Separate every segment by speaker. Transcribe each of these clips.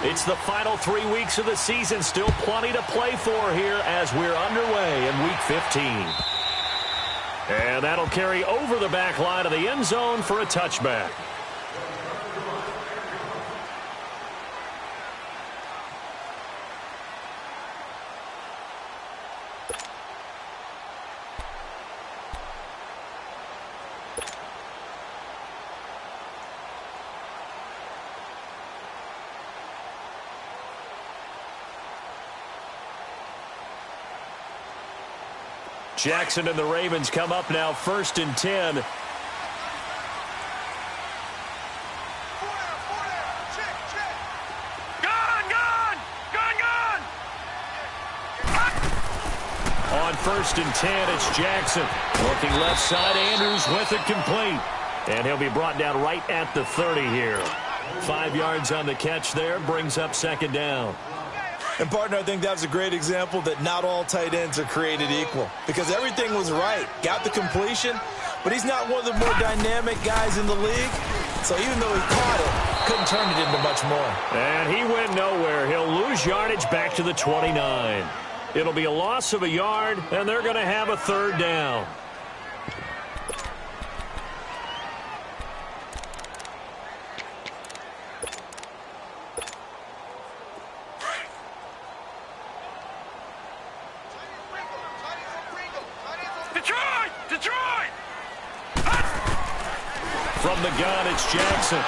Speaker 1: It's the final 3 weeks of the season. Still plenty to play for here as we're underway in Week 15. And that'll carry over the back line of the end zone for a touchback. Jackson and the Ravens come up now 1st and 10. On 1st and 10, it's Jackson. Looking left side, Andrews with it complete. And he'll be brought down right at the 30 here. 5 yards on the catch there, brings up 2nd down.
Speaker 2: And, partner, I think that was a great example that not all tight ends are created equal. Because everything was right. Got the completion, but he's not one of the more dynamic guys in the league. So even though he caught it, couldn't turn it into much more.
Speaker 1: And he went nowhere. He'll lose yardage back to the 29. It'll be a loss of a yard, and they're going to have a 3rd down. From the gun, it's Jackson.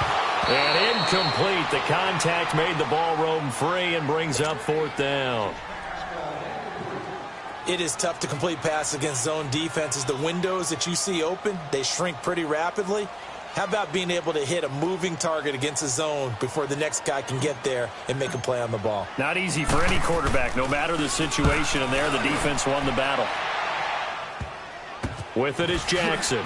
Speaker 1: And incomplete. The contact made the ball roam free and brings up 4th down.
Speaker 2: It is tough to complete passes against zone defenses. The windows that you see open, they shrink pretty rapidly. How about being able to hit a moving target against a zone before the next guy can get there and make a play on the ball?
Speaker 1: Not easy for any quarterback, no matter the situation. And there, the defense won the battle. With it is Jackson.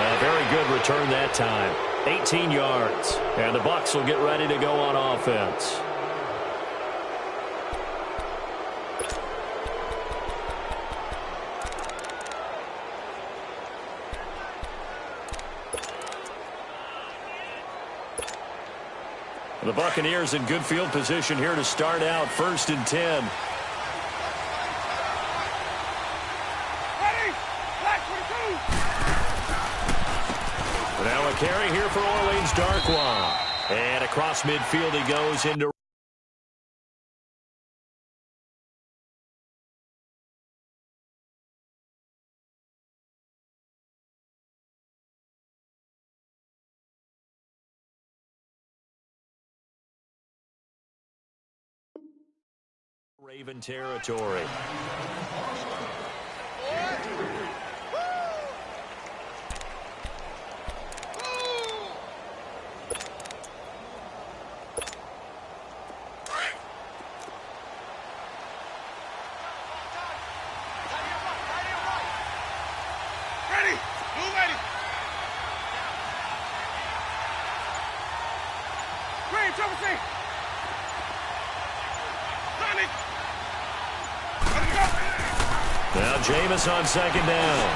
Speaker 1: A very good return that time. 18 yards. And the Bucs will get ready to go on offense. The Buccaneers in good field position here to start out 1st and 10. Now a carry here for Orleans Darkwa. And across midfield he goes into Raven territory. Now Jameis on 2nd down.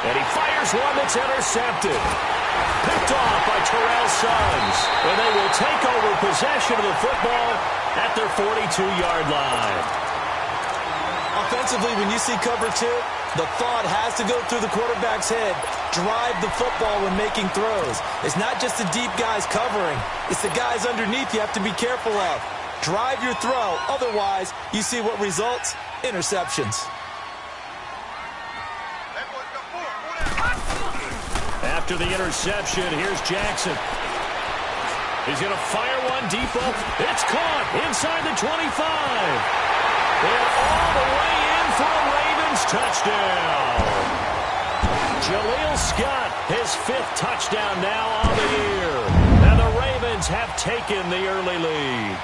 Speaker 1: And he fires one that's intercepted. Picked off by Terrell Suggs. And they will take over possession of the football at their 42-yard line.
Speaker 2: Offensively, when you see cover 2, the thought has to go through the quarterback's head. Drive the football when making throws. It's not just the deep guys covering. It's the guys underneath you have to be careful of. Drive your throw. Otherwise, you see what results? Interceptions.
Speaker 1: After the interception, here's Jackson. He's going to fire one deep up. It's caught inside the 25. And all the way in for a Ravens touchdown. Jaleel Scott, his 5th touchdown now on the year. And the Ravens have taken the early lead.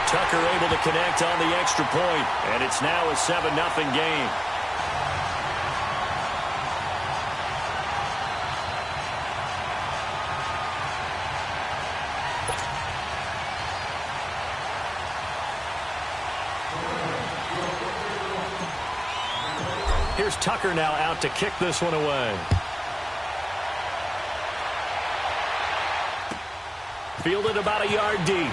Speaker 1: Tucker able to connect on the extra point, and it's now a 7-0 game. Here's Tucker now out to kick this one away. Fielded about a yard deep.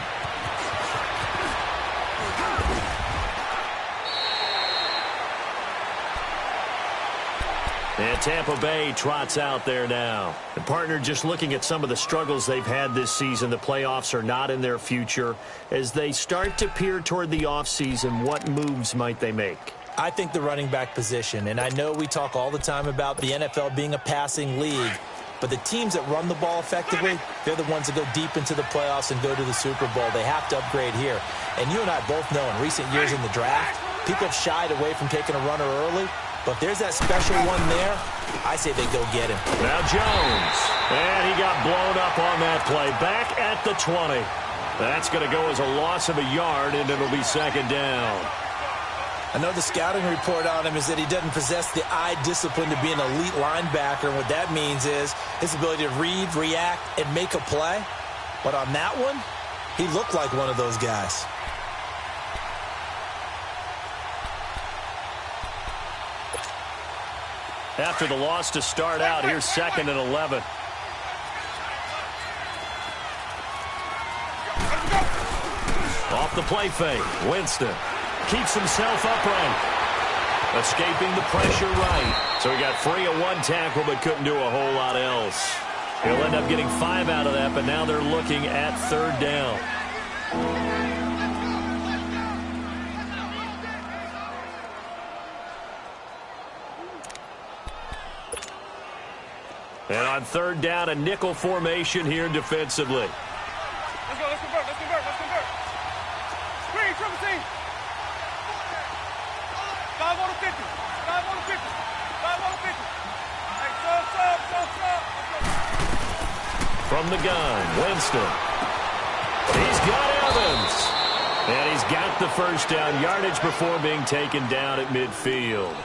Speaker 1: And Tampa Bay trots out there now. And partner, just looking at some of the struggles they've had this season, the playoffs are not in their future. As they start to peer toward the offseason, what moves might they make?
Speaker 2: I think the running back position, and I know we talk all the time about the NFL being a passing league, but the teams that run the ball effectively, they're the ones that go deep into the playoffs and go to the Super Bowl. They have to upgrade here. And you and I both know in recent years in the draft, people have shied away from taking a runner early. But if there's that special one there, I say they go get him.
Speaker 1: Now Jones. And he got blown up on that play. Back at the 20. That's going to go as a loss of a yard, and it'll be second down.
Speaker 2: I know the scouting report on him is that he doesn't possess the eye discipline to be an elite linebacker. And what that means is his ability to read, react, and make a play. But on that one, he looked like one of those guys.
Speaker 1: After the loss to start out, here's 2nd and 11. Off the play fake, Winston keeps himself upright. Escaping the pressure right. So he got free of one tackle but couldn't do a whole lot else. He'll end up getting 5 out of that, but now they're looking at 3rd down. And on 3rd down, a nickel formation here defensively.
Speaker 3: Let's go, let's convert, let's convert, let's convert. Green, triple team. 5 on the 50, 5 on the 50, 5 on the 50. Hey, sub.
Speaker 1: From the gun, Winston. He's got Evans. And he's got the first down yardage before being taken down at midfield.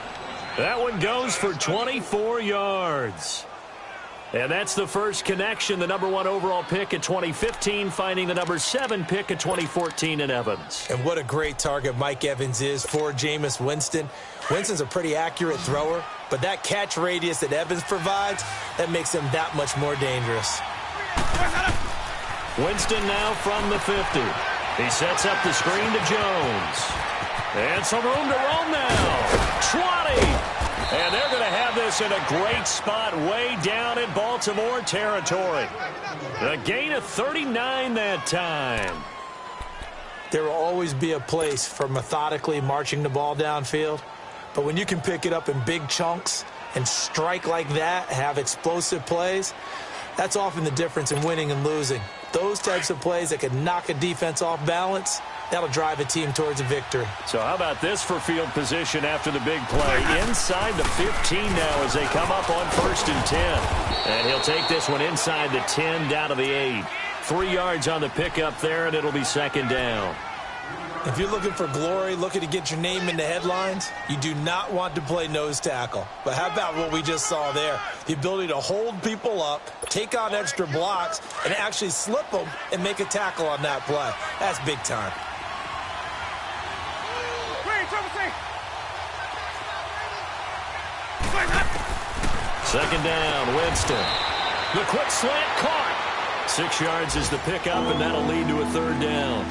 Speaker 1: That one goes for 24 yards. And that's the first connection, the number 1 overall pick in 2015, finding the number 7 pick in 2014 in Evans.
Speaker 2: And what a great target Mike Evans is for Jameis Winston. Winston's a pretty accurate thrower, but that catch radius that Evans provides, that makes him that much more dangerous.
Speaker 1: Winston now from the 50. He sets up the screen to Jones. And some room to roam now. 20. And they're going to have this in a great spot way down in Baltimore territory. A gain of 39 that time.
Speaker 2: There will always be a place for methodically marching the ball downfield. But when you can pick it up in big chunks and strike like that, have explosive plays, that's often the difference in winning and losing. Those types of plays that can knock a defense off balance, that'll drive a team towards a victory.
Speaker 1: So how about this for field position after the big play? Inside the 15 now as they come up on 1st and 10. And he'll take this one inside the 10 down to the 8. 3 yards on the pickup there, and it'll be 2nd down.
Speaker 2: If you're looking for glory, looking to get your name in the headlines, you do not want to play nose tackle. But how about what we just saw there? The ability to hold people up, take on extra blocks, and actually slip them and make a tackle on that play. That's big time.
Speaker 1: Second down, Winston. The quick slant caught. 6 yards is the pickup, and that'll lead to a 3rd down.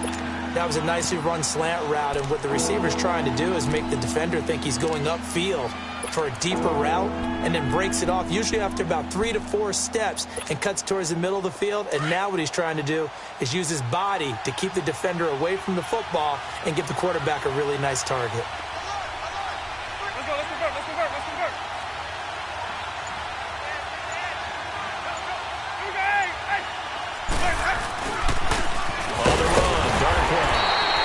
Speaker 2: That was a nicely run slant route, and what the receiver's trying to do is make the defender think he's going upfield for a deeper route, and then breaks it off, usually after about 3 to 4 steps, and cuts towards the middle of the field. And now what he's trying to do is use his body to keep the defender away from the football and give the quarterback a really nice target.
Speaker 3: Let's go, let's convert, let's convert, let's convert.
Speaker 1: On the run, Darkwa.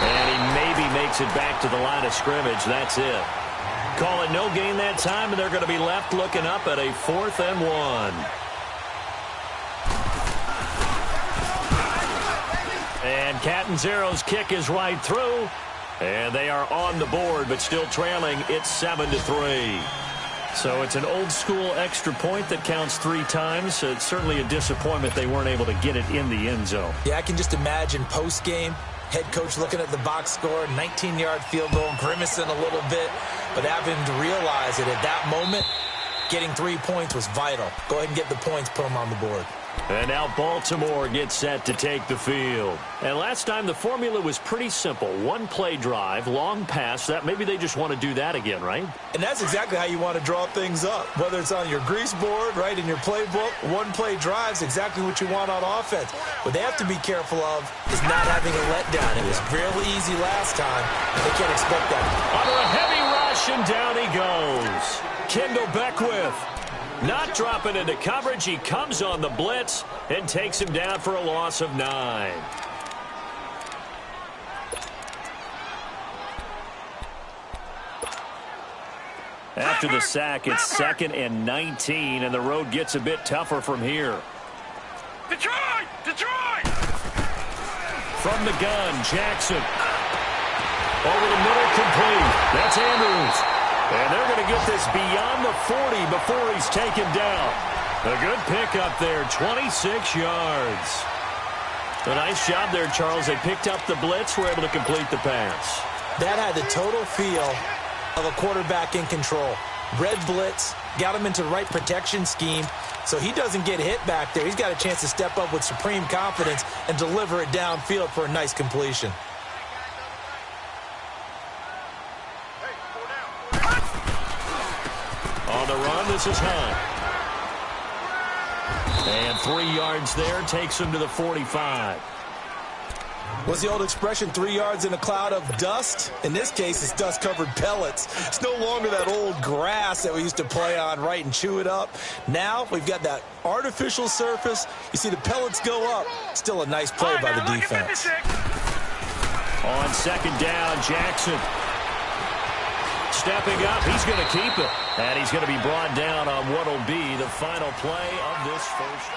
Speaker 1: And he maybe makes it back to the line of scrimmage. That's it. Call it no gain that time, and they're going to be left looking up at a 4th and 1. And Catanzaro's kick is right through. And they are on the board, but still trailing. It's 7-3. So it's an old-school extra point that counts 3 times. So it's certainly a disappointment they weren't able to get it in the end zone.
Speaker 2: Yeah, I can just imagine post-game Head coach looking at the box score, 19-yard field goal, grimacing a little bit, but having to realize that at that moment, getting 3 points was vital. Go ahead and get the points, put them on the board.
Speaker 1: And now Baltimore gets set to take the field. And last time the formula was pretty simple. One-play drive, long pass. That maybe they just want to do that again, right?
Speaker 2: And that's exactly how you want to draw things up. Whether it's on your grease board, right, in your playbook, one-play drive is exactly what you want on offense. What they have to be careful of is not having a letdown. It was real easy last time. They can't expect that.
Speaker 1: Under a heavy rush, and down he goes. Kendall Beckwith. Not dropping into coverage. He comes on the blitz and takes him down for a loss of 9. After the sack, it's 2nd and 19, and the road gets a bit tougher from here.
Speaker 3: Detroit! Detroit!
Speaker 1: From the gun, Jackson. Over the middle, complete. That's Andrews. And they're going to get this beyond the 40 before he's taken down. A good pickup there, 26 yards. A nice job there, Charles. They picked up the blitz, were able to complete the pass.
Speaker 2: That had the total feel of a quarterback in control. Red blitz, got him into the right protection scheme, so he doesn't get hit back there. He's got a chance to step up with supreme confidence and deliver it downfield for a nice completion.
Speaker 1: On the run, this is Hunt. And 3 yards there, takes him to the 45.
Speaker 2: What's the old expression, 3 yards in a cloud of dust? In this case, it's dust-covered pellets. It's no longer that old grass that we used to play on, right, and chew it up. Now we've got that artificial surface. You see the pellets go up. Still a nice play by the defense.
Speaker 1: On 2nd down, Jackson. Stepping up, he's going to keep it. And he's going to be brought down on what will be the final play of this first.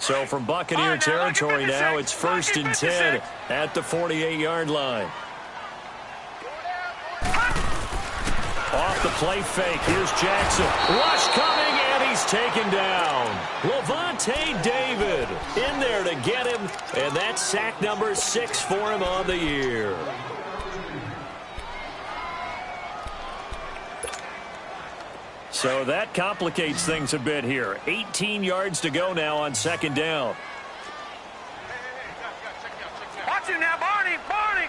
Speaker 1: So from Buccaneer territory now, it's 1st and 10 at the 48-yard line. Off the play fake, here's Jackson. Rush coming, and he's taken down. Lavonte David in there to get him, and that's sack number 6 for him on the year. So that complicates things a bit here. 18 yards to go now on 2nd down.
Speaker 3: Watch it now, Barney! Barney!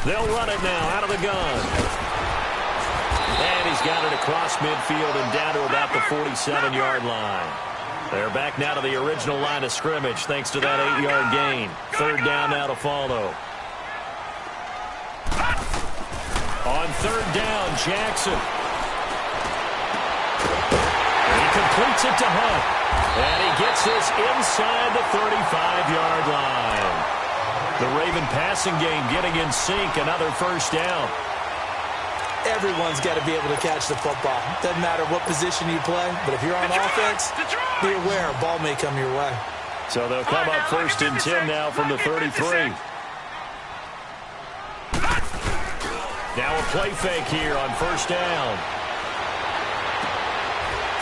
Speaker 1: They'll run it now out of the gun. And he's got it across midfield and down to about the 47-yard line. They're back now to the original line of scrimmage thanks to that 8-yard gain. 3rd down now to follow. On 3rd down, Jackson. He completes it to Hunt. And he gets this inside the 35-yard line. The Raven passing game getting in sync. Another 1st down.
Speaker 2: Everyone's got to be able to catch the football. Doesn't matter what position you play, but if you're on offense, be aware a ball may come your way.
Speaker 1: So they'll come up 1st and 10 now from the 33. Now a play fake here on 1st down.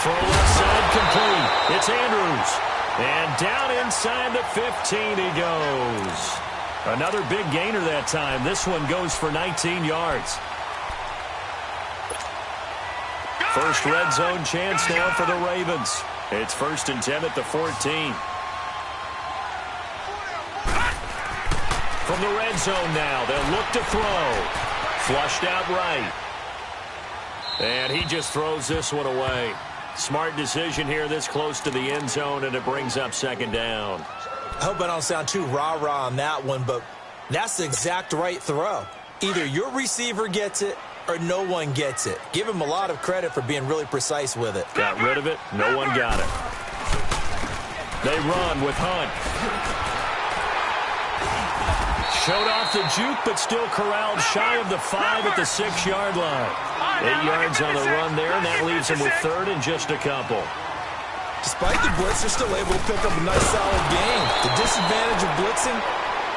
Speaker 1: Throw left side complete. It's Andrews. And down inside the 15 he goes. Another big gainer that time. This one goes for 19 yards. First red zone chance now for the Ravens. It's 1st and 10 at the 14. From the red zone now, they'll look to throw. Flushed out right. And he just throws this one away. Smart decision here this close to the end zone, and it brings up 2nd down.
Speaker 2: I hope I don't sound too rah-rah on that one, but that's the exact right throw. Either your receiver gets it or no one gets it. Give him a lot of credit for being really precise with it.
Speaker 1: Got rid of it. No one got it. They run with Hunt. Showed off the juke, but still corralled shy of the 5 at the 6-yard line. 8 yards on the run there, and that leaves him with 3rd and just a couple.
Speaker 2: Despite the blitz, they're still able to pick up a nice, solid gain. The disadvantage of blitzing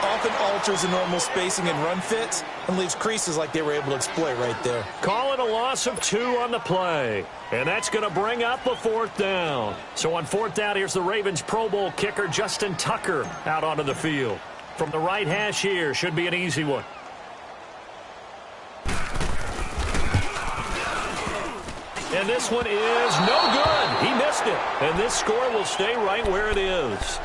Speaker 2: often alters the normal spacing and run fits and leaves creases like they were able to exploit right there.
Speaker 1: Call it a loss of 2 on the play. And that's going to bring up a 4th down. So on 4th down, here's the Ravens Pro Bowl kicker Justin Tucker out onto the field. From the right hash here, should be an easy one. And this one is no good. He missed it. And this score will stay right where it is.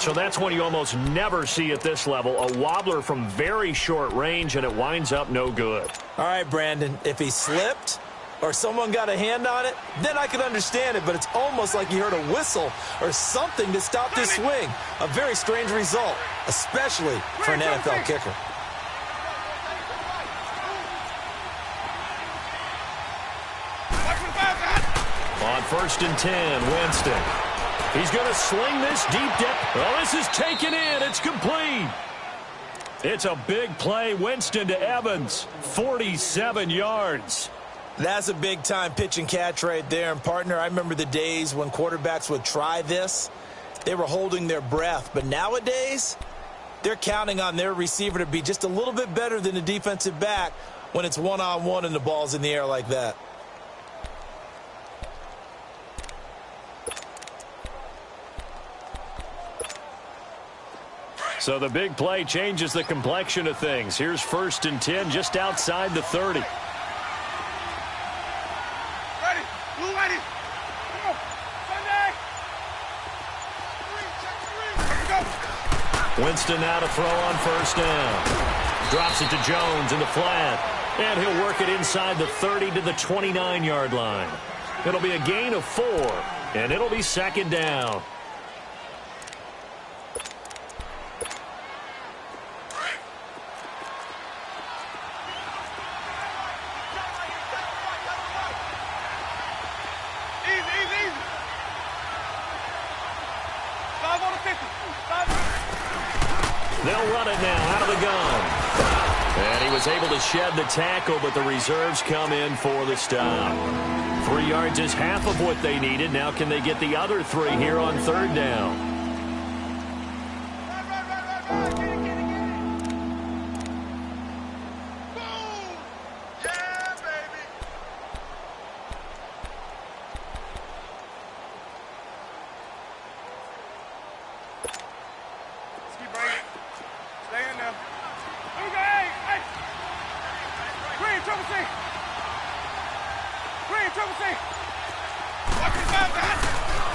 Speaker 1: So that's one you almost never see at this level. A wobbler from very short range, and it winds up no good.
Speaker 2: All right, Brandon, if he slipped or someone got a hand on it, then I could understand it, but it's almost like you heard a whistle or something to stop this swing. A very strange result, especially for an NFL kicker.
Speaker 1: On 1st and 10, Winston. He's going to sling this deep depth. Well, this is taken in. It's complete. It's a big play. Winston to Evans. 47 yards.
Speaker 2: That's a big-time pitch and catch right there. And, partner, I remember the days when quarterbacks would try this. They were holding their breath. But nowadays, they're counting on their receiver to be just a little bit better than the defensive back when it's one-on-one and the ball's in the air like that.
Speaker 1: So the big play changes the complexion of things. Here's 1st and 10 just outside the 30.
Speaker 3: Ready. Blue ready. Come on. Sunday. 3, check 3. Go.
Speaker 1: Winston now to throw on 1st down. Drops it to Jones in the flat. And he'll work it inside the 30 to the 29-yard line. It'll be a gain of 4. And it'll be 2nd down. They'll run it now out of the gun. And he was able to shed the tackle, but the reserves come in for the stop. 3 yards is half of what they needed. Now can they get the other 3 here on 3rd down?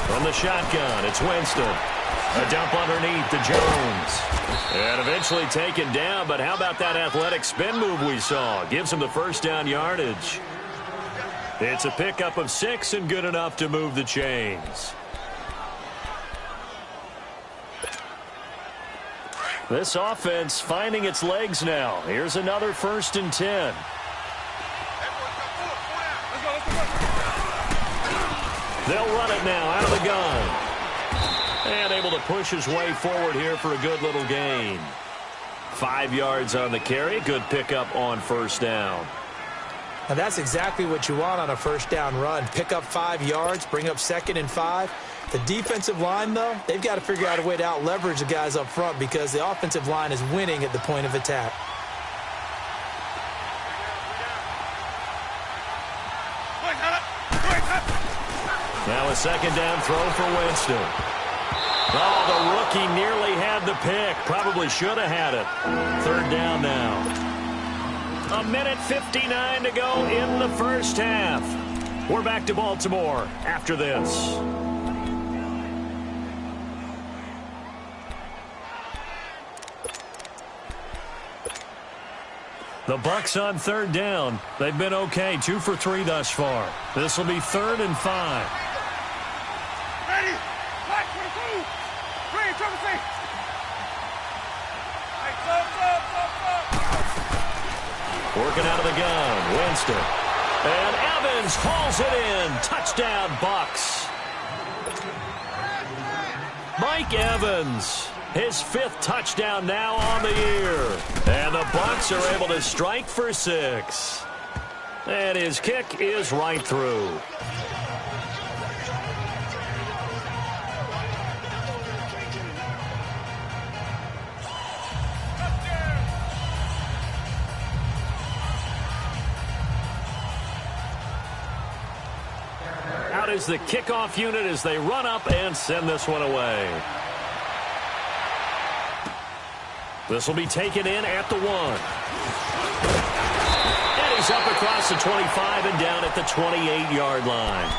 Speaker 1: From the shotgun, it's Winston. A dump underneath to Jones. And eventually taken down, but how about that athletic spin move we saw? Gives him the 1st down yardage. It's a pickup of 6 and good enough to move the chains. This offense finding its legs now. Here's another 1st and 10. They'll run it now out of the gun. And able to push his way forward here for a good little gain. 5 yards on the carry. Good pickup on 1st down.
Speaker 2: Now that's exactly what you want on a 1st down run. Pick up 5 yards, bring up 2nd and 5. The defensive line, though, they've got to figure out a way to out-leverage the guys up front because the offensive line is winning at the point of attack.
Speaker 1: Now a 2nd down throw for Winston. Oh, the rookie nearly had the pick. Probably should have had it. 3rd down now. 1:59 to go in the 1st half. We're back to Baltimore after this. The Bucs on 3rd down. They've been okay, 2 for 3 thus far. This will be 3rd and 5.
Speaker 3: Ready. Black 22. Green, trouble C. Hey, sub.
Speaker 1: Working out of the gun, Winston. And Evans hauls it in. Touchdown, Bucs. Mike Evans. His 5th touchdown now on the year. And the Bucs are able to strike for 6. And his kick is right through. is the kickoff unit as they run up and send this one away. This will be taken in at the 1. And he's up across the 25 and down at the 28-yard line.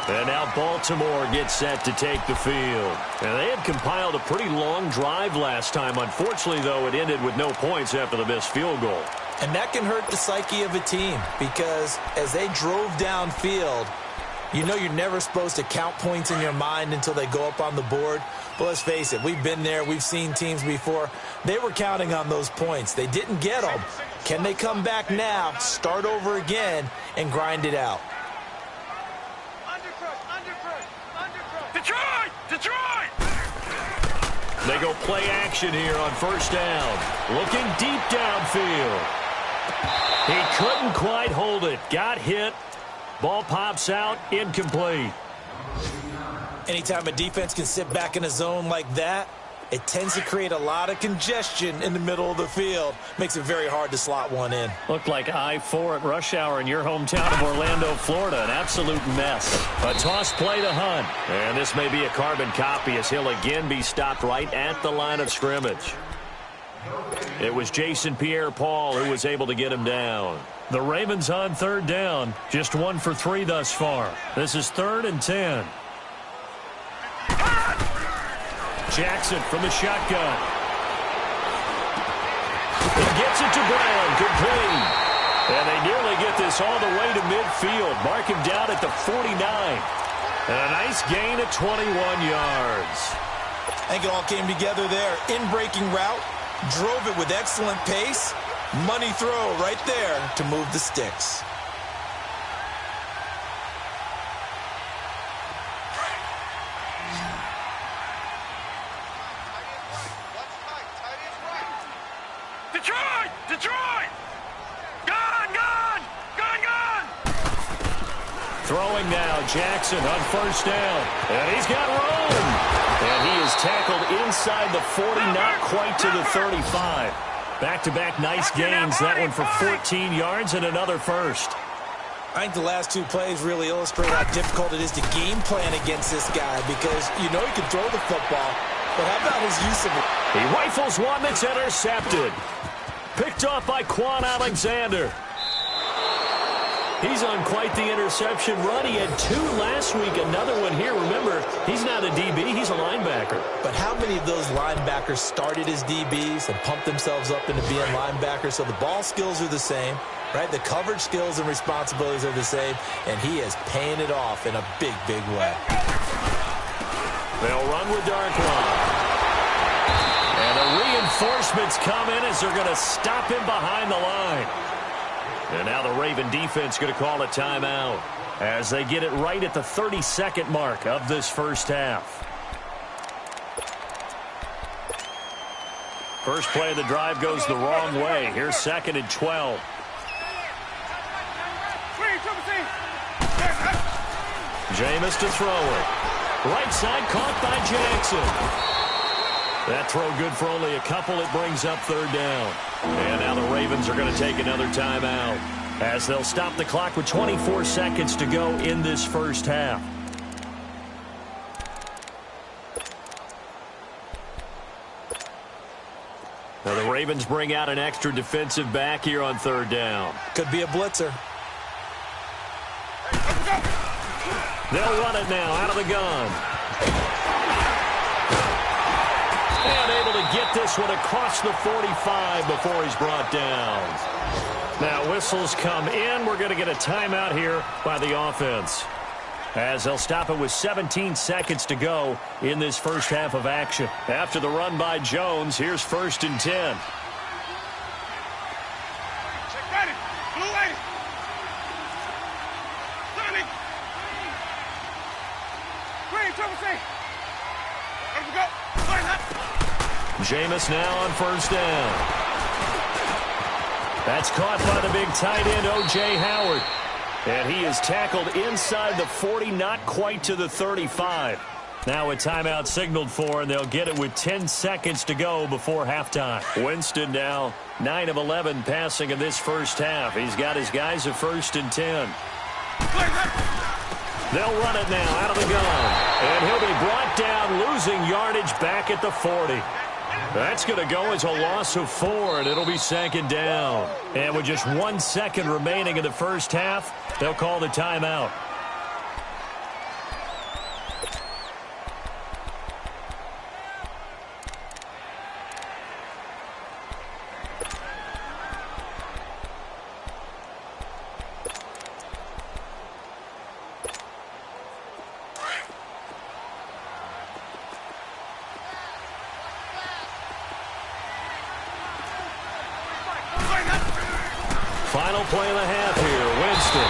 Speaker 1: And now Baltimore gets set to take the field. And they had compiled a pretty long drive last time. Unfortunately, though, it ended with no points after the missed field goal.
Speaker 2: And that can hurt the psyche of a team because as they drove downfield, you know you're never supposed to count points in your mind until they go up on the board. But let's face it, we've been there. We've seen teams before. They were counting on those points. They didn't get them. Can they come back now, start over again, and grind it out?
Speaker 3: Detroit! Detroit!
Speaker 1: They go play action here on first down. Looking deep downfield. He couldn't quite hold it. Got hit. Ball pops out. Incomplete.
Speaker 2: Anytime a defense can sit back in a zone like that, it tends to create a lot of congestion in the middle of the field. Makes it very hard to slot one in.
Speaker 1: Looked like I-4 at rush hour in your hometown of Orlando, Florida. An absolute mess. A toss play to Hunt. And this may be a carbon copy as he'll again be stopped right at the line of scrimmage. It was Jason Pierre-Paul who was able to get him down. The Ravens on third down. Just 1 for 3 thus far. This is 3rd and 10. Jackson from the shotgun. He gets it to Brown, complete. And they nearly get this all the way to midfield. Mark him down at the 49. And a nice gain at 21 yards.
Speaker 2: I think it all came together there. In-breaking route, drove it with excellent pace. Money throw right there to move the sticks.
Speaker 3: Detroit! Detroit! Gone! Gone! Gone! Gone!
Speaker 1: Throwing now, Jackson on first down. And he's got room. And he is tackled inside the 40, not quite to the 35. Back-to-back nice gains. That one for 14 yards and another first.
Speaker 2: I think the last 2 plays really illustrate how difficult it is to game plan against this guy because you know he can throw the football, but how about his use of it?
Speaker 1: He rifles one that's intercepted. Picked off by Quan Alexander. He's on quite the interception run. He had 2 last week, another one here. Remember, he's not a DB, he's a linebacker.
Speaker 2: But how many of those linebackers started as DBs and pumped themselves up into being linebackers? So the ball skills are the same, right? The coverage skills and responsibilities are the same, and he is paying it off in a big, big way.
Speaker 1: They'll run with Darkwan. And the reinforcements come in as they're going to stop him behind the line. And now the Raven defense going to call a timeout as they get it right at the 32nd mark of this first half. First play of the drive goes the wrong way. Here's 2nd and 12. Jameis to throw it. Right side caught by Jackson. That throw good for only a couple. It brings up 3rd down. And now the Ravens are going to take another timeout as they'll stop the clock with 24 seconds to go in this first half. Now the Ravens bring out an extra defensive back here on 3rd down.
Speaker 2: Could be a blitzer.
Speaker 1: They'll run it now out of the gun. And able to get this one across the 45 before he's brought down. Now whistles come in. We're going to get a timeout here by the offense, as they'll stop it with 17 seconds to go in this first half of action. After the run by Jones, here's 1st and 10.
Speaker 3: Check ready. Blue lady. Sunny. Green, triple C. Let us go.
Speaker 1: Jameis now on 1st down. That's caught by the big tight end, O.J. Howard. And he is tackled inside the 40, not quite to the 35. Now a timeout signaled for, and they'll get it with 10 seconds to go before halftime. Winston now 9 of 11 passing in this first half. He's got his guys at 1st and 10. They'll run it now out of the gun. And he'll be brought down, losing yardage back at the 40. That's going to go as a loss of 4, and it'll be second down. And with just 1 second remaining in the first half, they'll call the timeout. Final play of the half here, Winston.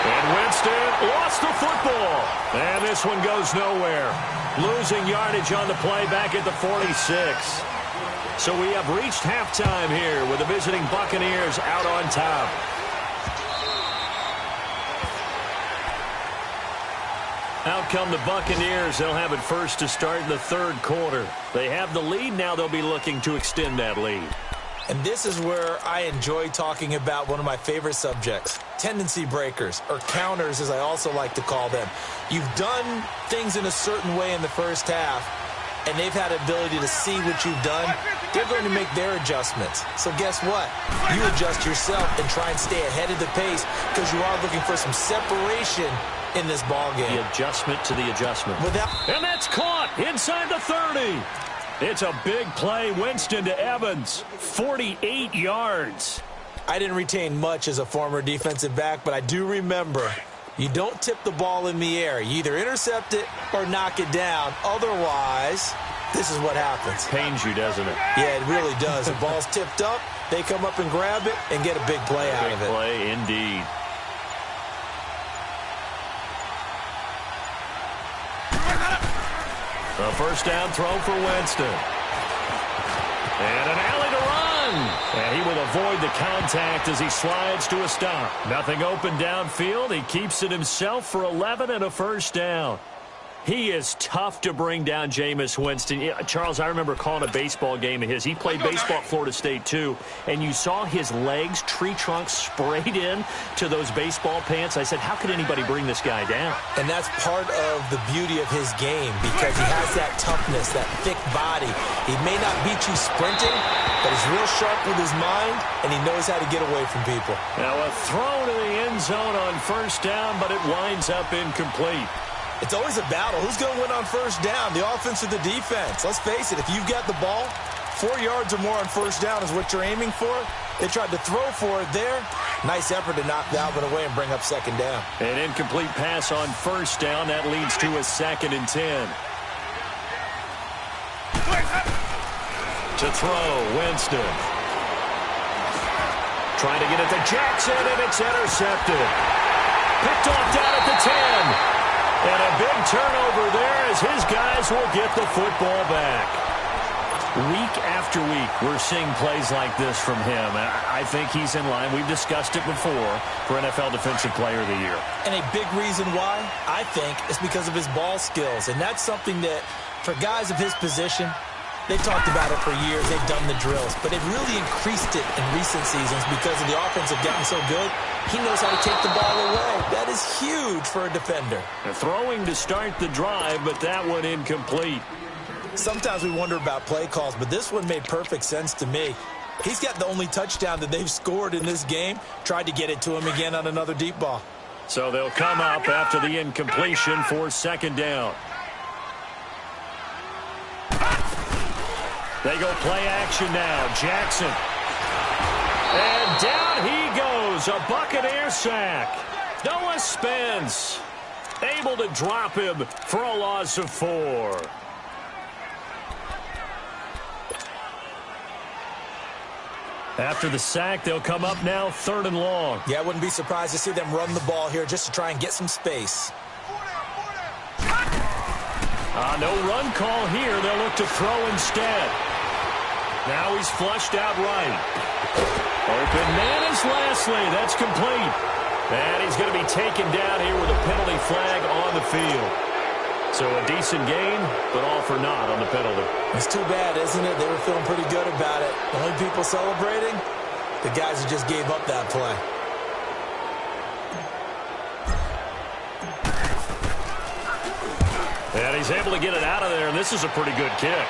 Speaker 1: And Winston lost the football. And this one goes nowhere. Losing yardage on the play back at the 46. So we have reached halftime here with the visiting Buccaneers out on top. Out come the Buccaneers. They'll have it first to start in the third quarter. They have the lead. Now they'll be looking to extend that lead.
Speaker 2: And this is where I enjoy talking about one of my favorite subjects, tendency breakers, or counters as I also like to call them. You've done things in a certain way in the first half, and they've had the ability to see what you've done. They're going to make their adjustments. So guess what? You adjust yourself and try and stay ahead of the pace because you are looking for some separation in this ball game.
Speaker 1: The adjustment to the adjustment. And that's caught inside the 30. It's a big play. Winston to Evans, 48 yards.
Speaker 2: I didn't retain much as a former defensive back, but I do remember you don't tip the ball in the air. You either intercept it or knock it down. Otherwise, this is what happens.
Speaker 1: Pains you, doesn't it?
Speaker 2: Yeah, it really does. The ball's tipped up, they come up and grab it and get a big play out of it.
Speaker 1: Big play indeed. A first down throw for Winston. And an alley to run. And he will avoid the contact as he slides to a stop. Nothing open downfield. He keeps it himself for 11 and a first down. He is tough to bring down, Jameis Winston. Charles, I remember calling a baseball game of his. He played baseball at Florida State, too. And you saw his legs, tree trunks sprayed in to those baseball pants. I said, how could anybody bring this guy down?
Speaker 2: And that's part of the beauty of his game because he has that toughness, that thick body. He may not beat you sprinting, but he's real sharp with his mind, and he knows how to get away from people.
Speaker 1: Now a throw to the end zone on first down, but it winds up incomplete.
Speaker 2: It's always a battle. Who's going to win on first down, the offense or the defense? Let's face it, if you've got the ball, 4 yards or more on first down is what you're aiming for. They tried to throw for it there. Nice effort to knock Dalvin away and bring up second down.
Speaker 1: An incomplete pass on first down. That leads to a 2nd and 10. To throw, Winston. Trying to get it to Jackson, and it's intercepted. Picked off down at the 10. And a big turnover there as his guys will get the football back. Week after week, we're seeing plays like this from him. I think he's in line. We've discussed it before for NFL Defensive Player of the Year.
Speaker 2: And a big reason why, I think, is because of his ball skills. And that's something that, for guys of his position, they've talked about it for years. They've done the drills. But they've really increased it in recent seasons because of the offense have gotten so good. He knows how to take the ball away. That is huge for a defender.
Speaker 1: Throwing to start the drive, but that one incomplete.
Speaker 2: Sometimes we wonder about play calls, but this one made perfect sense to me. He's got the only touchdown that they've scored in this game. Tried to get it to him again on another deep ball.
Speaker 1: So they'll come up after the incompletion for second down. They go play action now. Jackson. And down he goes. A Buccaneer sack. Noah Spence able to drop him for a loss of 4. After the sack, they'll come up now 3rd and long.
Speaker 2: Yeah, I wouldn't be surprised to see them run the ball here just to try and get some space.
Speaker 1: No run call here. They'll look to throw instead. Now he's flushed out right. Open man is Lashley. That's complete. And he's going to be taken down here with a penalty flag on the field. So a decent gain, but all for naught on the penalty.
Speaker 2: It's too bad, isn't it? They were feeling pretty good about it. The only people celebrating, the guys who just gave up that play.
Speaker 1: And he's able to get it out of there, and this is a pretty good kick.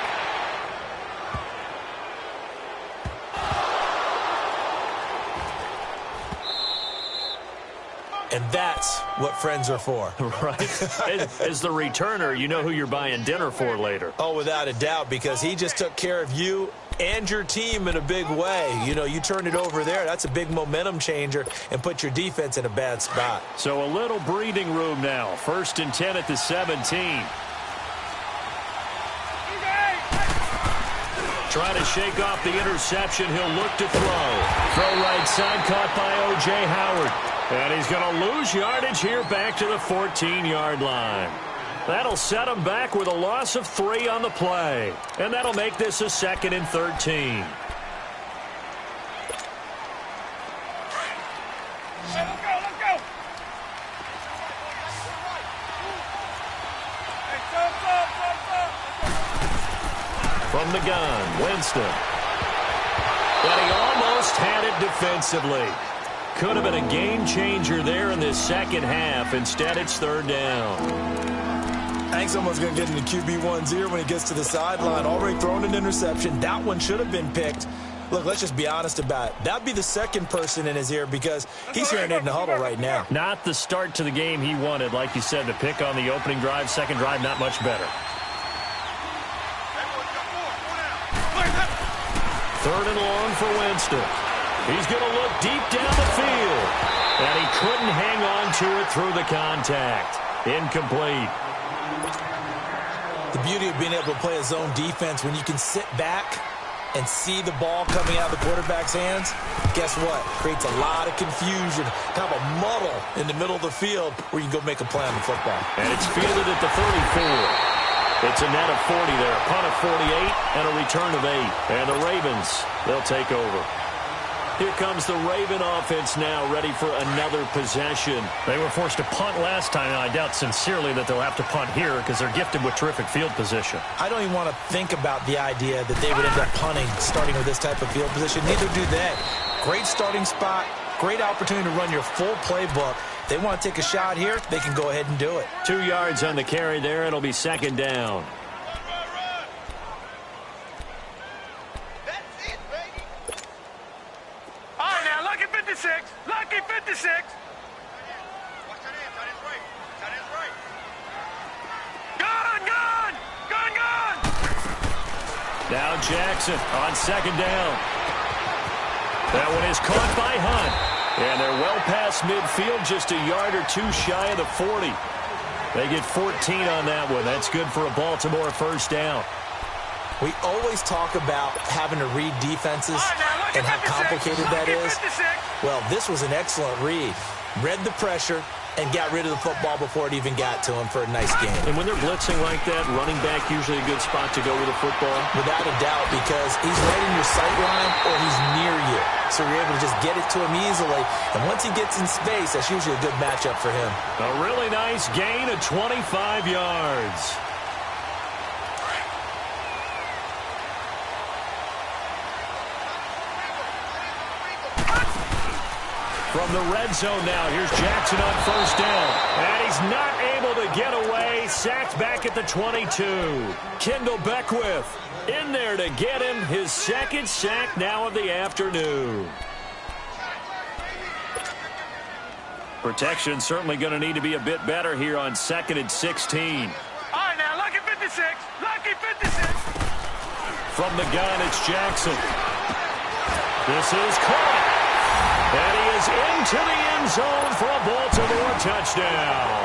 Speaker 2: And that's what friends are for.
Speaker 1: Right. As the returner, you know who you're buying dinner for later.
Speaker 2: Oh, without a doubt, because he just took care of you and your team in a big way. You know, you turned it over there. That's a big momentum changer and put your defense in a bad spot.
Speaker 1: So a little breathing room now. 1st and 10 at the 17. Trying to shake off the interception. He'll look to throw. Throw right side, caught by O.J. Howard. And he's going to lose yardage here back to the 14-yard line. That'll set him back with a loss of 3 on the play. And that'll make this a 2nd and 13.
Speaker 3: Hey, let's go. Hey,
Speaker 1: From the gun, Winston. But he almost had it defensively. Could have been a game changer there in this second half. Instead, it's 3rd down.
Speaker 2: I think someone's going to get into QB1-0 when he gets to the sideline. Already thrown an interception. That one should have been picked. Look, let's just be honest about it. That'd be the second person in his ear because he's hearing it in the huddle right now.
Speaker 1: Not the start to the game he wanted. Like you said, the pick on the opening drive, second drive, not much better. 3rd and long for Winston. He's going to look deep down the field. And he couldn't hang on to it through the contact. Incomplete.
Speaker 2: The beauty of being able to play a zone defense when you can sit back and see the ball coming out of the quarterback's hands, guess what? Creates a lot of confusion, kind of a muddle in the middle of the field where you can go make a play on the football.
Speaker 1: And it's fielded at the 34. It's a net of 40 there. Punt of 48 and a return of 8. And the Ravens, they'll take over. Here comes the Raven offense now, ready for another possession. They were forced to punt last time, and I doubt sincerely that they'll have to punt here because they're gifted with terrific field position.
Speaker 2: I don't even want to think about the idea that they would end up punting starting with this type of field position. Neither do they. Great starting spot, great opportunity to run your full playbook. If they want to take a shot here, they can go ahead and do it.
Speaker 1: 2 yards on the carry there. It'll be 2nd down.
Speaker 3: Lucky 56. Gun!
Speaker 1: Now Jackson on 2nd down. That one is caught by Hunt. And they're well past midfield, just a yard or 2 shy of the 40. They get 14 on that one. That's good for a Baltimore 1st down.
Speaker 2: We always talk about having to read defenses and how complicated that is. Well, this was an excellent read. Read the pressure and got rid of the football before it even got to him for a nice game.
Speaker 1: And when they're blitzing like that, running back usually a good spot to go with the football?
Speaker 2: Without a doubt, because he's right in your sight line or he's near you. So you're able to just get it to him easily. And once he gets in space, that's usually a good matchup for him.
Speaker 1: A really nice gain of 25 yards. From the red zone now, here's Jackson on 1st down. And he's not able to get away. Sacked back at the 22. Kendall Beckwith in there to get him his 2nd sack now of the afternoon. Protection certainly going to need to be a bit better here on 2nd and 16.
Speaker 3: All right, now, lucky 56. Lucky 56.
Speaker 1: From the gun, it's Jackson. This is caught. And he is into the end zone for a Baltimore touchdown.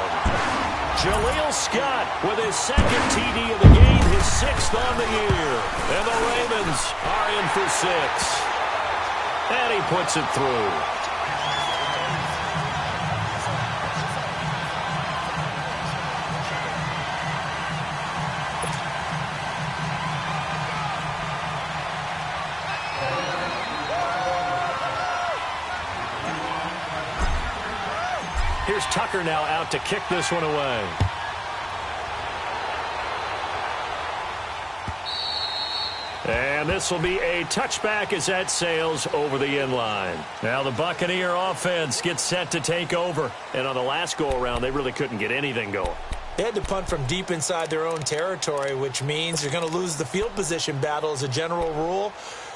Speaker 1: Jaleel Scott with his 2nd TD of the game, his 6th on the year. And the Ravens are in for 6. And he puts it through. Here's Tucker now out to kick this one away. And this will be a touchback as that sails over the end line. Now the Buccaneer offense gets set to take over. And on the last go-around, they really couldn't get anything going.
Speaker 2: They had to punt from deep inside their own territory, which means you're going to lose the field position battle as a general rule.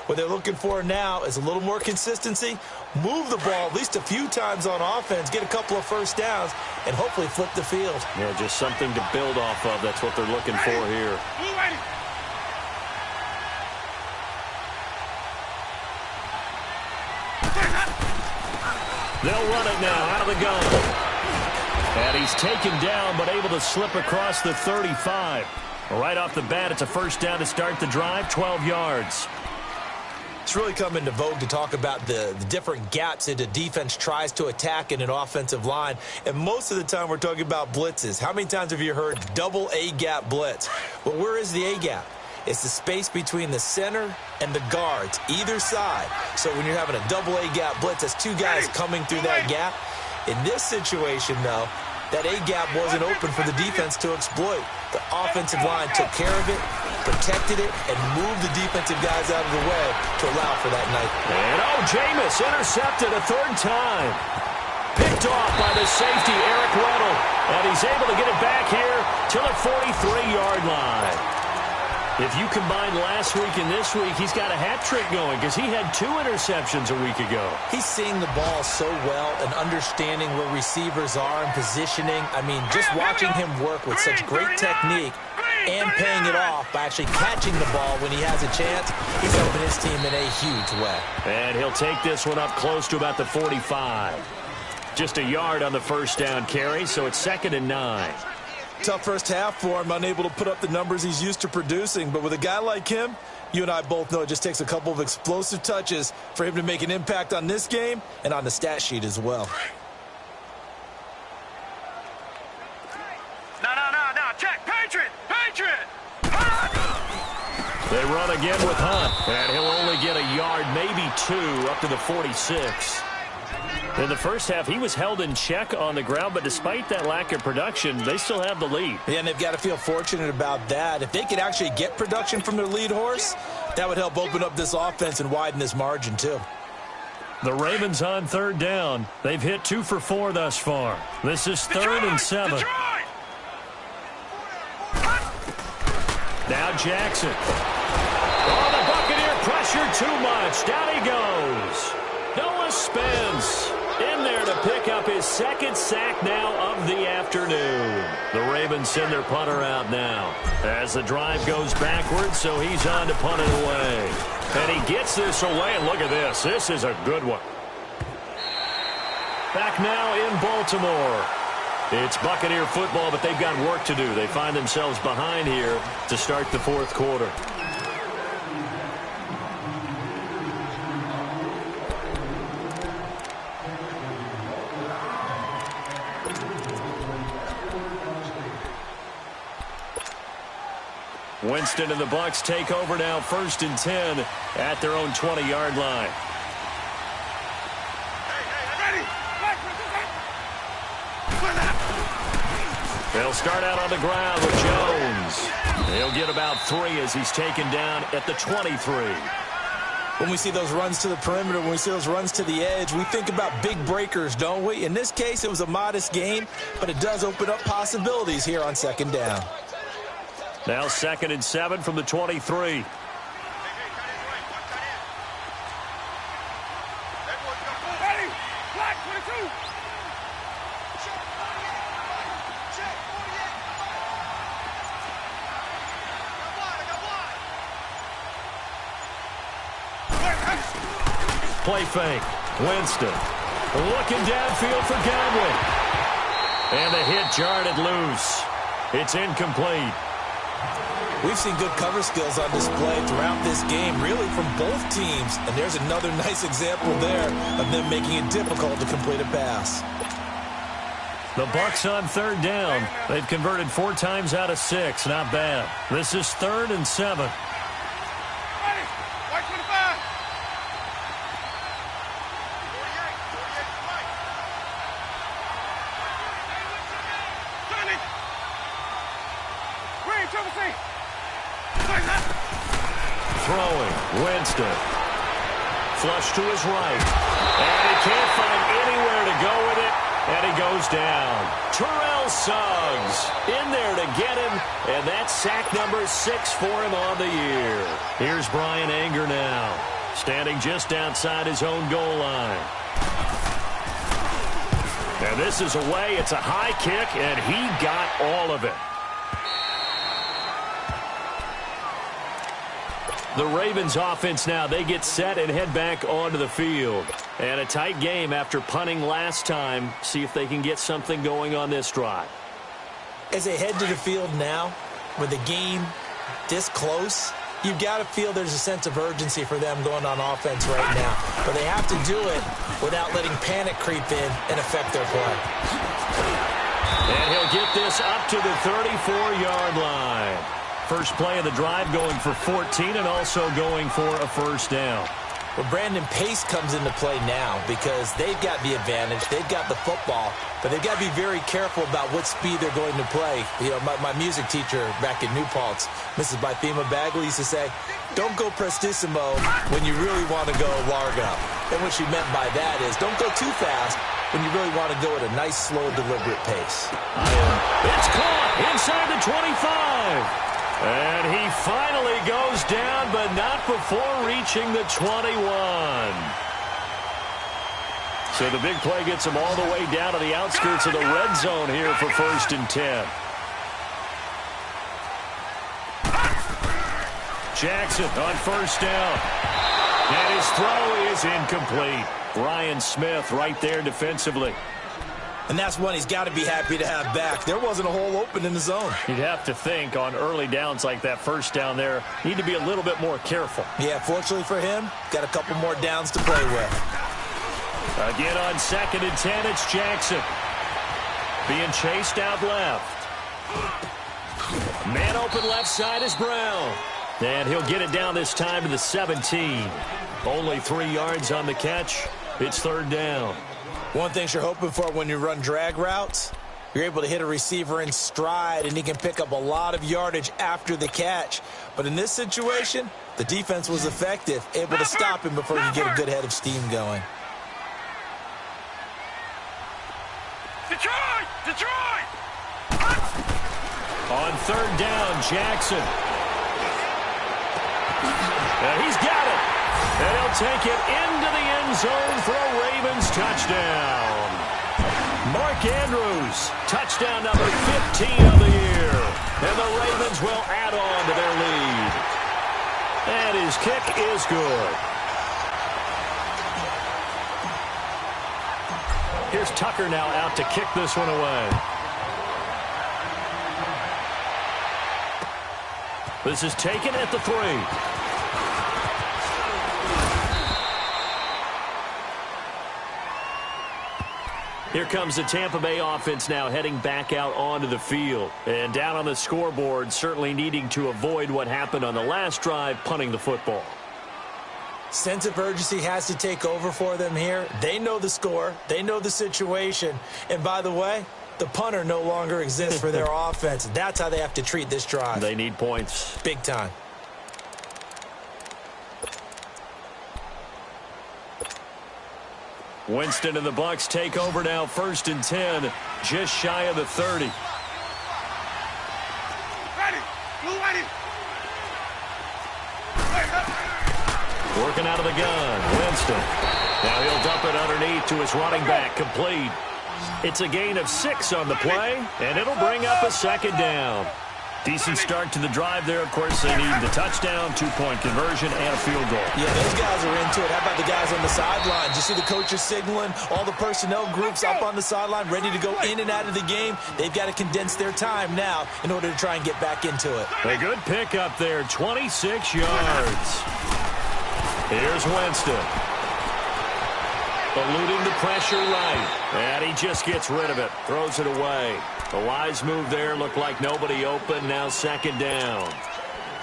Speaker 2: What they're looking for now is a little more consistency, move the ball at least a few times on offense, get a couple of first downs, and hopefully flip the field.
Speaker 1: Yeah, just something to build off of. That's what they're looking for here. They'll run it now out of the gun. And he's taken down but able to slip across the 35. Right off the bat, it's a first down to start the drive, 12 yards.
Speaker 2: It's really come into vogue to talk about the different gaps that a defense tries to attack in an offensive line. And most of the time we're talking about blitzes. How many times have you heard double A-gap blitz? Well, where is the A-gap? It's the space between the center and the guards, either side. So when you're having a double A-gap blitz, that's two guys coming through that gap. In this situation, though, that A-gap wasn't open for the defense to exploit. The offensive line took care of it, protected it, and moved the defensive guys out of the way to allow for that night.
Speaker 1: And Jameis intercepted a third time. Picked off by the safety, Eric Weddle. And he's able to get it back here to the 43-yard line. If you combine last week and this week, he's got a hat trick going because he had 2 interceptions a week ago.
Speaker 2: He's seeing the ball so well and understanding where receivers are and positioning. I mean, just watching him work with such great technique and paying it off by actually catching the ball when he has a chance, he's helping his team in a huge way.
Speaker 1: And he'll take this one up close to about the 45. Just a yard on the first down carry, so it's 2nd and 9.
Speaker 2: Tough first half for him, unable to put up the numbers he's used to producing. But with a guy like him, you and I both know it just takes a couple of explosive touches for him to make an impact on this game and on the stat sheet as well.
Speaker 3: No, check, Patriot!
Speaker 1: They run again with Hunt, and he'll only get a yard, maybe 2, up to the 46. In the first half, he was held in check on the ground, but despite that lack of production, they still have the lead.
Speaker 2: Yeah, and they've got to feel fortunate about that. If they could actually get production from their lead horse, that would help open up this offense and widen this margin, too.
Speaker 1: The Ravens on third down. They've hit 2 for 4 thus far. This is 3rd and 7. Now Jackson. Oh, the Buccaneer pressure too much. Down he goes. Noah Spence in there to pick up his 2nd sack now of the afternoon. The Ravens send their punter out now as the drive goes backwards, so he's on to punt it away. And he gets this away, and look at this. This is a good one. Back now in Baltimore. It's Buccaneer football, but they've got work to do. They find themselves behind here to start the 4th quarter. Winston and the Bucs take over now, 1st and 10 at their own 20-yard line. They'll start out on the ground with Jones. He'll get about 3 as he's taken down at the 23.
Speaker 2: When we see those runs to the perimeter, when we see those runs to the edge, we think about big breakers, don't we? In this case, it was a modest gain, but it does open up possibilities here on 2nd down.
Speaker 1: Now 2nd and 7 from the 23. Play fake. Winston looking downfield for Godwin. And the hit jarred it loose. It's incomplete.
Speaker 2: We've seen good cover skills on display throughout this game, really from both teams. And there's another nice example there of them making it difficult to complete a pass.
Speaker 1: The Bucs on 3rd down. They've converted 4 times out of 6. Not bad. This is 3rd and 7. Throwing, Winston. Flush to his right. And he can't find anywhere to go with it. And he goes down. Terrell Suggs in there to get him, and that's sack number 6 for him on the year. Here's Bryan Anger now, standing just outside his own goal line. And this is away. It's a high kick, and he got all of it. The Ravens offense now, they get set and head back onto the field. And a tight game after punting last time. See if they can get something going on this drive.
Speaker 2: As they head to the field now, with the game this close, you've got to feel there's a sense of urgency for them going on offense right now. But they have to do it without letting panic creep in and affect their play.
Speaker 1: And he'll get this up to the 34-yard line. First play of the drive going for 14 and also going for a first down.
Speaker 2: Well, Brandon, pace comes into play now because they've got the advantage. They've got the football, but they've got to be very careful about what speed they're going to play. You know, my music teacher back in New Paltz, Mrs. Bythema Bagley, used to say, don't go prestissimo when you really want to go largo. And what she meant by that is don't go too fast when you really want to go at a nice, slow, deliberate pace.
Speaker 1: It's caught inside the 25. And he finally goes down, but not before reaching the 21. So the big play gets him all the way down to the outskirts of the red zone here for 1st and 10. Jackson on first down. And his throw is incomplete. Brian Smith right there defensively.
Speaker 2: And that's one he's got to be happy to have back. There wasn't a hole open in the zone.
Speaker 1: You'd have to think on early downs like that first down there, need to be a little bit more careful.
Speaker 2: Yeah, fortunately for him, got a couple more downs to play with.
Speaker 1: Again on 2nd and 10, it's Jackson. Being chased out left. Man open left side is Brown. And he'll get it down this time to the 17. Only 3 yards on the catch. It's 3rd down.
Speaker 2: One thing you're hoping for when you run drag routes, you're able to hit a receiver in stride, and he can pick up a lot of yardage after the catch. But in this situation, the defense was effective, able to stop him before you get a good head of steam going.
Speaker 3: Detroit! Detroit!
Speaker 1: On 3rd down, Jackson. And he's got it. And he'll take it into the end zone for a Ravens touchdown. Mark Andrews, touchdown number 15 of the year. And the Ravens will add on to their lead. And his kick is good. Here's Tucker now out to kick this one away. This is taken at the 3. Here comes the Tampa Bay offense now heading back out onto the field. And down on the scoreboard, certainly needing to avoid what happened on the last drive, punting the football.
Speaker 2: Sense of urgency has to take over for them here. They know the score. They know the situation. And by the way, the punter no longer exists for their offense. That's how they have to treat this drive.
Speaker 1: They need points.
Speaker 2: Big time.
Speaker 1: Winston and the Bucs take over now, 1st and 10, just shy of the 30.
Speaker 3: Ready! Blue ready!
Speaker 1: Working out of the gun, Winston. Now he'll dump it underneath to his running back, complete. It's a gain of 6 on the play, and it'll bring up a 2nd down. Decent start to the drive there. Of course, they need the touchdown, 2-point conversion, and a field goal.
Speaker 2: Yeah, those guys are into it. How about the guys on the sideline? You see the coaches signaling, all the personnel groups up on the sideline, ready to go in and out of the game. They've got to condense their time now in order to try and get back into it.
Speaker 1: A good pickup there, 26 yards. Here's Winston. Eluding the pressure right. And he just gets rid of it. Throws it away. A wise move there. Looked like nobody open. Now 2nd down.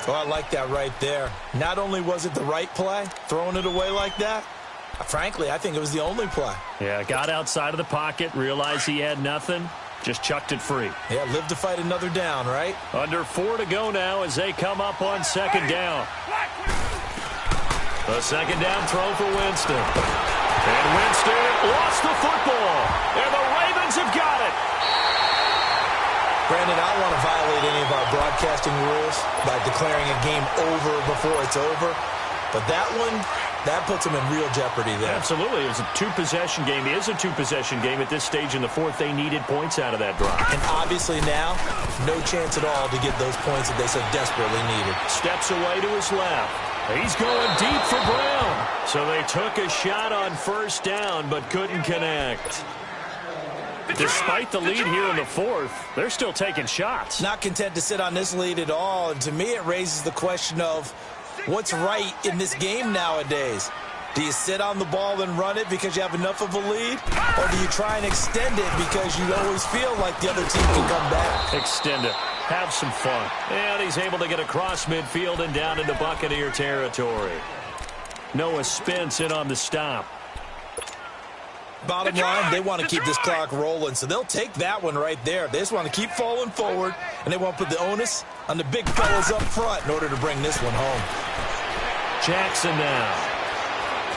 Speaker 2: Oh, I like that right there. Not only was it the right play, throwing it away like that, frankly, I think it was the only play.
Speaker 1: Yeah, got outside of the pocket, realized he had nothing, just chucked it free.
Speaker 2: Yeah, live to fight another down, right?
Speaker 1: Under 4 to go now as they come up on 2nd down. A 2nd down throw for Winston. And Winston lost the football. And the Ravens have got it.
Speaker 2: Brandon, I don't want to violate any of our broadcasting rules by declaring a game over before it's over. But that one, that puts them in real jeopardy there.
Speaker 1: Absolutely. It was a two-possession game. It is a two-possession game at this stage in the fourth. They needed points out of that drive.
Speaker 2: And obviously now, no chance at all to get those points that they so desperately needed.
Speaker 1: Steps away to his left. He's going deep for Brown. So they took a shot on first down but couldn't connect. Despite the lead here in the fourth, they're still taking shots.
Speaker 2: Not content to sit on this lead at all. And to me, it raises the question of what's right in this game nowadays. Do you sit on the ball and run it because you have enough of a lead? Or do you try and extend it because you always feel like the other team can come back?
Speaker 1: Extend it. Have some fun. And he's able to get across midfield and down into Buccaneer territory. Noah Spence in on the stop.
Speaker 2: Bottom line, they want to keep this clock rolling, so they'll take that one right there. They just want to keep falling forward, and they want to put the onus on the big fellas up front in order to bring this one home.
Speaker 1: Jackson now.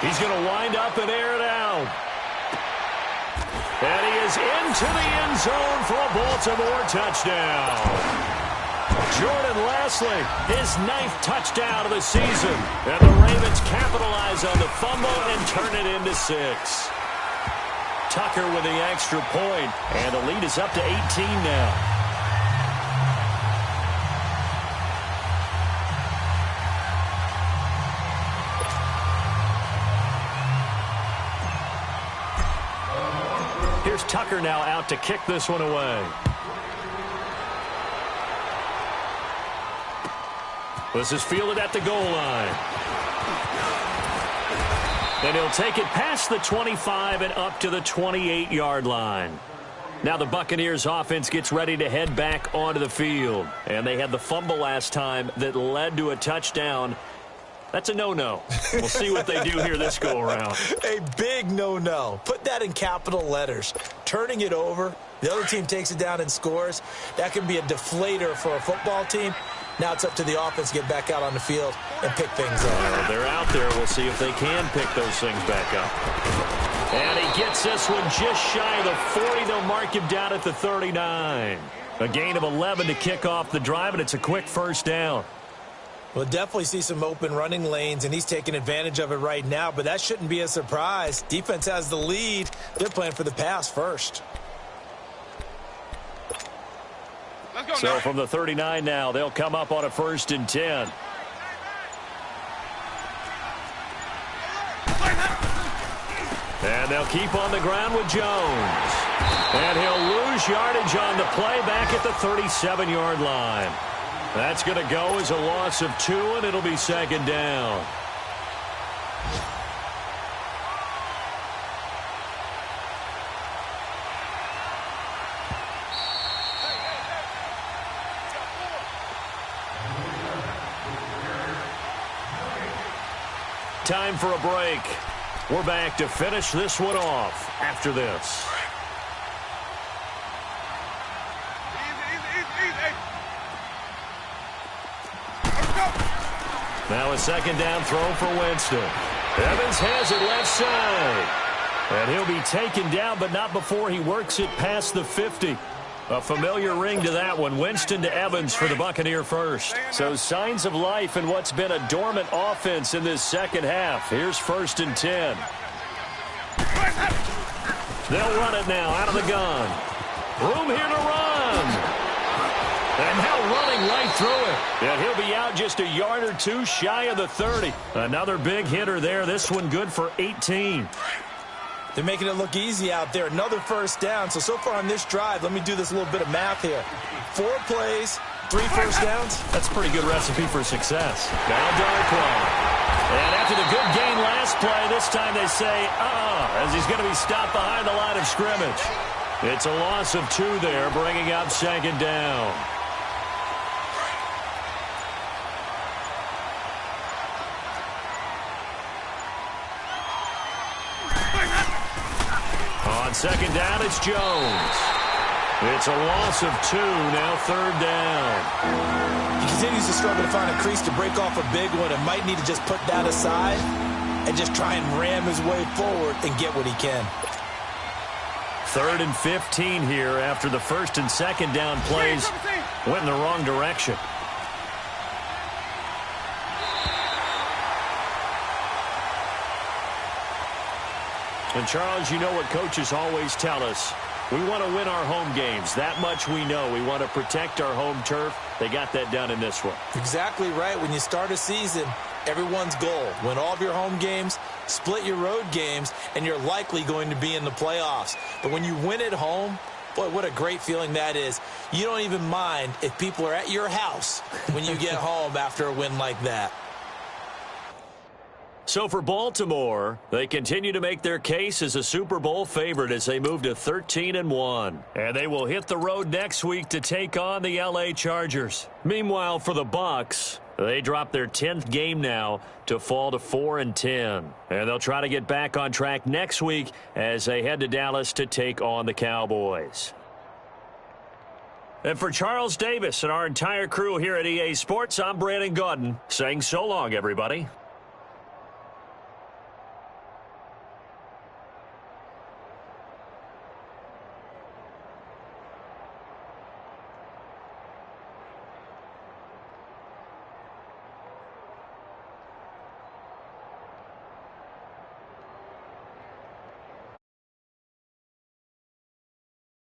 Speaker 1: He's going to wind up and air it out. And he is into the end zone for a Baltimore touchdown. Jordan Lasley, his 9th touchdown of the season. And the Ravens capitalize on the fumble and turn it into 6. Tucker with the extra point, and the lead is up to 18 now. Here's Tucker now out to kick this one away. This is fielded at the goal line. And he'll take it past the 25 and up to the 28-yard line. Now the Buccaneers offense gets ready to head back onto the field. And they had the fumble last time that led to a touchdown. That's a no-no. We'll see what they do here this go-around.
Speaker 2: A big no-no. Put that in capital letters. Turning it over, the other team takes it down and scores. That can be a deflator for a football team. Now it's up to the offense to get back out on the field and pick things up.
Speaker 1: Well, they're out there. We'll see if they can pick those things back up. And he gets this one just shy of the 40. They'll mark him down at the 39. A gain of 11 to kick off the drive, and it's a quick first down.
Speaker 2: We'll definitely see some open running lanes, and he's taking advantage of it right now, but that shouldn't be a surprise. Defense has the lead. They're playing for the pass first.
Speaker 1: So from the 39 now, they'll come up on a 1st and 10. And they'll keep on the ground with Jones. And he'll lose yardage on the play back at the 37-yard line. That's going to go as a loss of 2, and it'll be 2nd down. Time for a break. We're back to finish this one off after this. Now a 2nd down throw for Winston. Evans has it left side. And he'll be taken down, but not before he works it past the 50. A familiar ring to that one. Winston to Evans for the Buccaneer first. So signs of life in what's been a dormant offense in this second half. Here's 1st and 10. They'll run it now out of the gun. Room here to run. And now running right through it. And he'll be out just a yard or 2 shy of the 30. Another big hitter there. This one good for 18.
Speaker 2: They're making it look easy out there. Another 1st down. So far on this drive, let me do this little bit of math here. 4 plays, 3 first downs.
Speaker 1: That's a pretty good recipe for success. Now Darkwa. And after the good gain last play, this time they say, as he's going to be stopped behind the line of scrimmage. It's a loss of 2 there, bringing up 2nd down. On 2nd down, it's Jones. It's a loss of 2, now 3rd down.
Speaker 2: He continues to struggle to find a crease to break off a big one and might need to just put that aside and just try and ram his way forward and get what he can.
Speaker 1: 3rd and 15 here after the first and second down plays went in the wrong direction. And, Charles, you know what coaches always tell us. We want to win our home games. That much we know. We want to protect our home turf. They got that done in this one.
Speaker 2: Exactly right. When you start a season, everyone's goal: win all of your home games, split your road games, and you're likely going to be in the playoffs. But when you win at home, boy, what a great feeling that is. You don't even mind if people are at your house when you get home after a win like that.
Speaker 1: So for Baltimore, they continue to make their case as a Super Bowl favorite as they move to 13-1. And they will hit the road next week to take on the LA Chargers. Meanwhile, for the Bucs, they drop their 10th game now to fall to 4-10. And they'll try to get back on track next week as they head to Dallas to take on the Cowboys. And for Charles Davis and our entire crew here at EA Sports, I'm Brandon Gaudin saying so long, everybody.